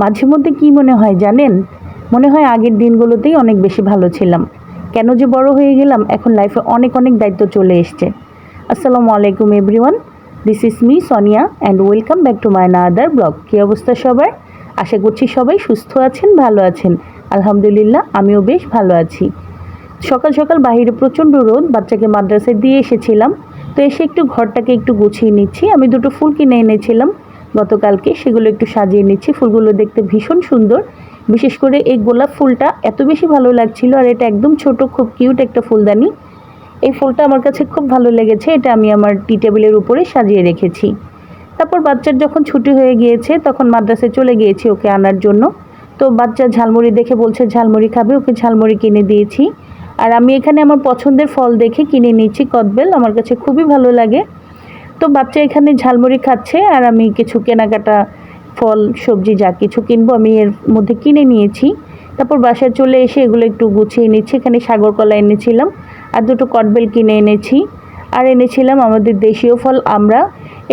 মাঝে মধ্যে কি মনে হয় জানেন, মনে হয় আগের দিনগুলোতেই অনেক বেশি ভালো ছিলাম। কেন যে বড় হয়ে গেলাম, এখন লাইফে অনেক অনেক দায়িত্ব চলে এসছে। আসসালামু আলাইকুম everyone, this is me Sonia and welcome back to my another blog. কী অবস্থা সবার? আশা করছি সবাই সুস্থ আছেন, ভালো আছেন। আলহামদুলিল্লাহ, আমিও বেশ ভালো আছি। সকাল সকাল বাইরে প্রচণ্ড রোদ, বাচ্চাকে মাদ্রাসায় দিয়ে এসেছিলাম। তো এসে একটু ঘরটাকে একটু গুছিয়ে নিচ্ছি। আমি দুটো ফুল কিনে এনেছিলাম গতকালকে, সেগুলো একটু সাজিয়ে নিচ্ছি। ফুলগুলো দেখতে ভীষণ সুন্দর, বিশেষ করে এই গোলাপ ফুলটা এত বেশি ভালো লাগছিল। আর এটা একদম ছোট, খুব কিউট একটা ফুলদানি। এই ফুলটা আমার কাছে খুব ভালো লেগেছে, এটা আমি আমার টি টেবিলের উপরে সাজিয়ে রেখেছি। তারপর বাচ্চার যখন ছুটি হয়ে গিয়েছে তখন মাদ্রাসায় চলে গিয়েছি ওকে আনার জন্য। তো বাচ্চা ঝালমুড়ি দেখে বলছে ঝালমুড়ি খাবে, ওকে ঝালমুড়ি কিনে দিয়েছি। আর আমি এখানে আমার পছন্দের ফল দেখে কিনে নিচ্ছি কদবেল, আমার কাছে খুবই ভালো লাগে। তো বাচ্চা এখানে ঝালমুড়ি খাচ্ছে আর আমি কিছু কেনাকাটা ফল সবজি যা কিছু কিনবো আমি এর মধ্যে কিনে নিয়েছি। তারপর বাসায় চলে এসে এগুলো একটু গুছিয়ে নিচ্ছি। এখানে সাগর কলা এনেছিলাম আর দুটো কদবেল কিনে এনেছি। আর এনেছিলাম আমাদের দেশীয় ফল আমড়া।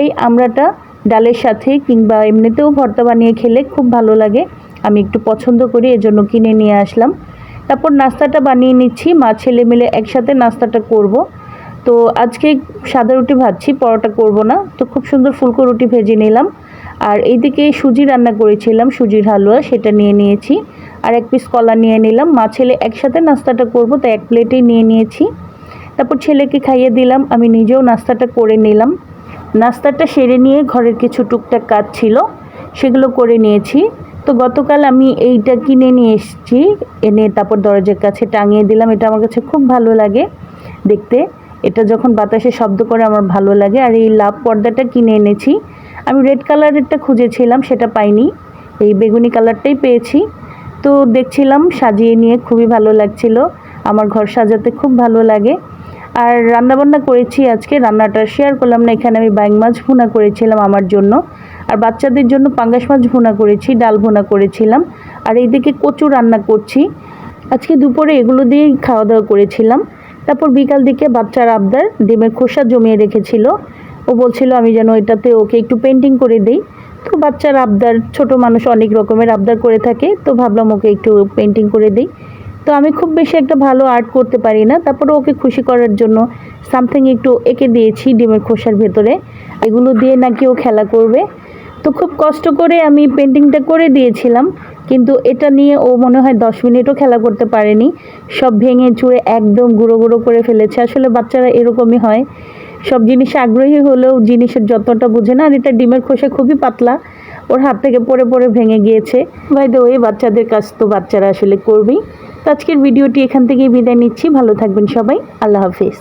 এই আমড়াটা ডালের সাথে কিংবা এমনিতেও ভর্তা বানিয়ে খেলে খুব ভালো লাগে, আমি একটু পছন্দ করি, এজন্য কিনে নিয়ে আসলাম। তারপর নাস্তাটা বানিয়ে নিচ্ছি, মা ছেলে মিলে একসাথে নাস্তাটা করব। তো আজকে সাদা রুটি ভাজছি, পরোটা করব না। তো খুব সুন্দর ফুলকো রুটি ভেজে নিলাম। আর এইদিকে সুজি রান্না করেছিলাম, সুজির হালুয়া, সেটা নিয়ে নিয়েছি। আর এক পিস কলা নিয়ে নিলাম। মা ছেলে একসাথে নাস্তাটা করব, তাই এক প্লেটেই নিয়ে নিয়েছি। তারপর ছেলেকে খাইয়ে দিলাম, আমি নিজেও নাস্তাটা করে নিলাম। নাস্তাটা সেরে নিয়ে ঘরের কিছু টুকটাক কাজ ছিল, সেগুলো করে নিয়েছি। তো গতকাল আমি এইটা কিনে নিয়ে এসেছি, এনে তারপর দরজার কাছে টাঙিয়ে দিলাম। এটা আমার কাছে খুব ভালো লাগে দেখতে, এটা যখন বাতাসে শব্দ করে আমার ভালো লাগে। আর এই লাভ পর্দাটা কিনে এনেছি, আমি রেড কালারেরটা খুঁজেছিলাম, সেটা পাইনি, এই বেগুনি কালারটাই পেয়েছি। তো দেখছিলাম, সাজিয়ে নিয়ে খুবই ভালো লাগছিল। আমার ঘর সাজাতে খুব ভালো লাগে। আর রান্নাবান্না করেছি আজকে, রান্নাটা শেয়ার করলাম না এখানে। আমি বাইং মাছ ভুনা করেছিলাম আমার জন্য, আর বাচ্চাদের জন্য পাঙ্গাস মাছ ভুনা করেছি, ডাল ভুনা করেছিলাম। আর এইদিকে কচু রান্না করছি। আজকে দুপুরে এগুলো দিয়েই খাওয়া দাওয়া করেছিলাম। তারপর বিকাল দিকে বাচ্চার আবদার, ডিমের খোসা জমিয়ে রেখেছিল, ও বলছিল আমি যেন এটাতে ওকে একটু পেন্টিং করে দিই। তো বাচ্চার আবদার, ছোট মানুষ অনেক রকমের আবদার করে থাকে, তো ভাবলাম ওকে একটু পেন্টিং করে দিই। তো আমি খুব বেশি একটা ভালো আর্ট করতে পারি না, তারপরে ওকে খুশি করার জন্য সামথিং একটু এঁকে দিয়েছি ডিমের খোসার ভেতরে। এগুলো দিয়ে নাকি ও খেলা করবে। তো খুব কষ্ট করে আমি পেন্টিংটা করে দিয়েছিলাম, কিন্তু এটা নিয়ে ও মনে হয় 10 মিনিটও খেলা করতে পারেনি। সব ভেঙে চুরে একদম গুঁড়ো গুঁড়ো করে ফেলেছে। আসলে বাচ্চারা এরকমই হয়, সব জিনিসে আগ্রহী হলেও জিনিসের যত্নটা বোঝে না। আর এটা ডিমের খোসা খুবই পাতলা, ওর হাত থেকে পড়ে পড়ে ভেঙে গিয়েছে। বাই দ্য ওয়ে, বাচ্চাদের কাজ তো বাচ্চারা আসলে করবেই। তো আজকের ভিডিওটি এখান থেকেই বিদায় নিচ্ছি, ভালো থাকবেন সবাই, আল্লাহ হাফিজ।